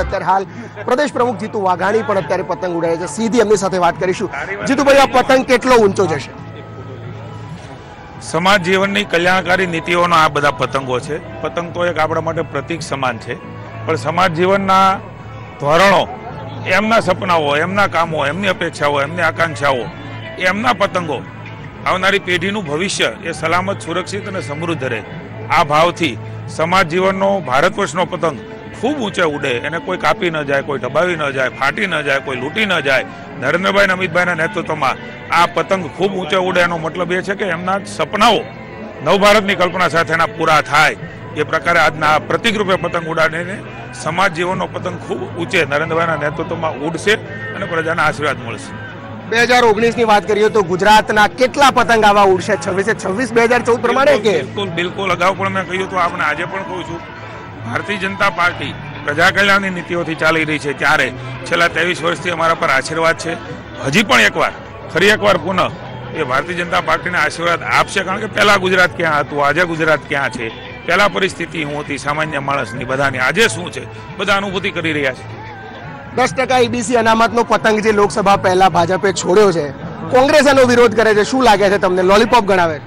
અત્યારે હાલ પ્રદેશ પ્રમુખ જીતુ વાઘાણી પણ અત્યારે પતંગ ઉડાડે છે। સીધી એમની સાથે વાત કરીશું। જીતુભાઈ, આ પતંગ કેટલો ઊંચો જશે? સમાજ જીવનની કલ્યાણકારી નીતિઓનો આ બધા પતંગો છે। પતંગ તો એક આપણા માટે પ્રતીક સમાન છે, પણ સમાજ જીવનના ધોરણો, એમના સપનાઓ, એમના કામો, એમની અપેક્ષાઓ, એમની આકાંક્ષાઓ, એમના પતંગો, આવનારી પેઢીનું ભવિષ્ય એ સલામત, સુરક્ષિત અને સમૃદ્ધ રહે, આ ભાવથી સમાજ જીવનનો, ભારત વર્ષનો પતંગ ખૂબ ઊંચે ઉડે, એને કોઈ કાપી ન જાય, કોઈ દબાવી ન જાય, ફાટી ન જાય, કોઈ લૂંટી ન જાય। નરેન્દ્રભાઈ અમિતભાઈના નેતૃત્વમાં આ પતંગ ખૂબ ઊંચે ઉડે, એનો મતલબ એ છે કે એમના સપનાઓ નવભારતની કલ્પના સાથેના પૂરા થાય, એ પ્રકારે આજના પ્રતિક રૂપે પતંગ ઉડાડીને સમાજ જીવનનો પતંગ ખૂબ ઊંચે નરેન્દ્રભાઈના નેતૃત્વમાં ઉડશે અને પ્રજાના આશીર્વાદ મળશે। 2019ની વાત કરીએ તો ગુજરાતના કેટલા પતંગ આવા ઉડશે? 26 2014 પ્રમાણે કે? બિલકુલ અગાઉ પણ મેં કહ્યું તો આપણે આજે પણ કહું છું, ભારતીય જનતા પાર્ટી પ્રજા કલ્યાણની નીતિઓથી ચાલી રહી છે, ત્યારે છેલ્લા 23 વર્ષથી અમારા પર આશીર્વાદ છે। હજી પણ ફરી એકવાર પુનઃ એ ભારતીય જનતા પાર્ટીને આશીર્વાદ આપશે, કારણ કે પહેલા ગુજરાત ક્યાં હતું, આજે ગુજરાત ક્યાં છે, પહેલા પરિસ્થિતિ શું હતી સામાન્ય માણસની, બધાની આજે શું છે, બધા અનુભૂતિ કરી રહ્યા છે। 10% EBC અનામતનો પતંગ જે લોકસભા પહેલા ભાજપે છોડ્યો છે, કોંગ્રેસ એનો વિરોધ કરે છે, શું લાગે છે તમને? લોલીપોપ ગણાવે છે?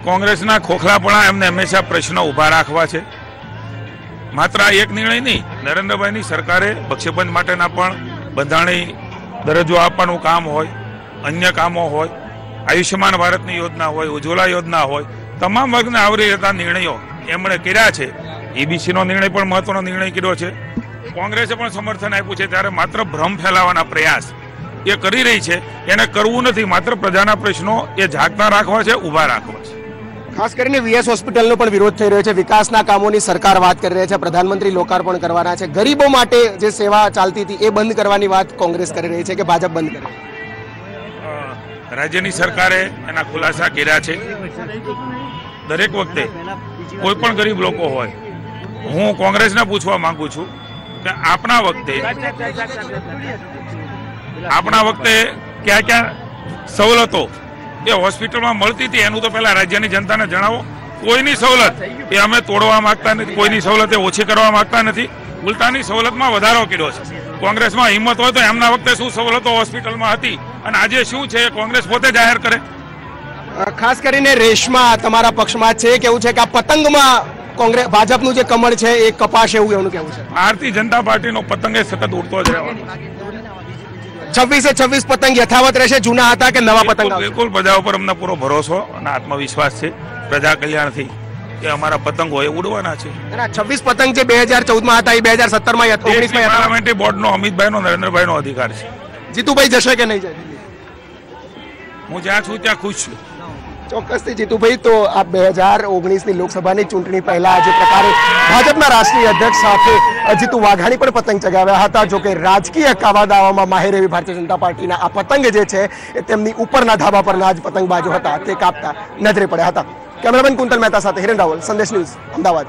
કોંગ્રેસના ખોખલાપણા એમને હંમેશા પ્રશ્નો ઉભા રાખવા છે। માત્ર એક નિર્ણય નહીં, નરેન્દ્રભાઈની સરકારે બક્ષેપંચ માટેના પણ બંધારણીય દરજ્જો આપવાનું કામ હોય, અન્ય કામો હોય, આયુષ્યમાન ભારતની યોજના હોય, ઉજ્જવલા યોજના હોય, તમામ વર્ગને આવરી લેતા નિર્ણયો એમણે કર્યા છે। EBCનો નિર્ણય પણ મહત્વનો નિર્ણય કર્યો છે, કોંગ્રેસે પણ સમર્થન આપ્યું છે, ત્યારે માત્ર ભ્રમ ફેલાવવાના પ્રયાસ એ કરી રહી છે, એને કરવું નથી, માત્ર પ્રજાના પ્રશ્નો એ જાગતા રાખવા છે, ઊભા રાખવા છે। ખાસ કરીને VS હોસ્પિટલનો પણ વિરોધ થઈ રહ્યો છે, વિકાસના કામોની સરકાર વાત કરી રહી છે, પ્રધાનમંત્રી લોકાર્પણ કરવાના છે, ગરીબો માટે જે સેવા ચાલતી હતી એ બંધ કરવાની વાત કોંગ્રેસ કરી રહી છે કે ભાજપ બંધ કરે? રાજ્યની સરકારે એના ખુલાસા કર્યા છે। દરેક વખતે કોઈ પણ ગરીબ લોકો હોય, હું કોંગ્રેસને પૂછવા માંગુ છું કે આપણા વખતે ક્યાં ક્યાં સવલતો એ હોસ્પિટલમાં મળતી હતી, એનું તો પહેલા રાજ્યની જનતાને જણાવો। કોઈની સવલત એ અમે તોડવા માંગતા નથી, કોઈની સવલત એ ઓછી કરવા માંગતા નથી, ઉલટાની સવલતમાં વધારો કર્યો છે। કોંગ્રેસમાં હિંમત હોય તો એમના વખતે શું સવલતો હોસ્પિટલમાં હતી અને આજે શું છે, કોંગ્રેસ પોતે જાહેર કરે। ખાસ કરીને રેશમા તમારા પક્ષમાં છે, કેવું છે કે આ પતંગમાં કોંગ્રેસ ભાજપનું જે કમળ છે એ કપાશે, એવું એનું કેવું છે? ભારતીય જનતા પાર્ટીનો પતંગ એ સતત ઉડતો જ રહેવાનો। 26 પતંગ યથાવત રહેશે, જૂના હતા કે નવા પતંગ? બિલકુલ, પ્રજા ઉપર અમને પૂરો ભરોસો અને આત્મવિશ્વાસ છે। પ્રજા કલ્યાણથી એ અમારા પતંગો એ ઉડવાના છે। 26 પતંગ જે 2014માં હતા એ 2017માં 19માં પાર્લામેન્ટરી બોર્ડનો અમિતભાઈનો, નરેન્દ્રભાઈનો અધિકાર છે। જીતુભાઈ જશે કે નહીં જાય? હું જ્યાં છું ત્યાં ખુશ છું। ચોક્કસથી જીતુભાઈ, તો આ 2019ની લોકસભાની ચૂંટણી પહેલા જે પ્રકારે ભાજપના રાષ્ટ્રીય અધ્યક્ષ સાથે જીતુ વાઘાણી પણ પતંગ ચગાવ્યા હતા, જો કે રાજકીય કાવા દાવામાં માહિર એવી ભારતીય જનતા પાર્ટીના આ પતંગ જે છે એ તેમની ઉપરના ધાબા પરના જ પતંગબાજો હતા, તે કાપતા નજરે પડ્યા હતા। કેમેરામેન કુંતલ મહેતા સાથે હિરેન રાવલ, સંદેશ ન્યૂઝ, અમદાવાદ।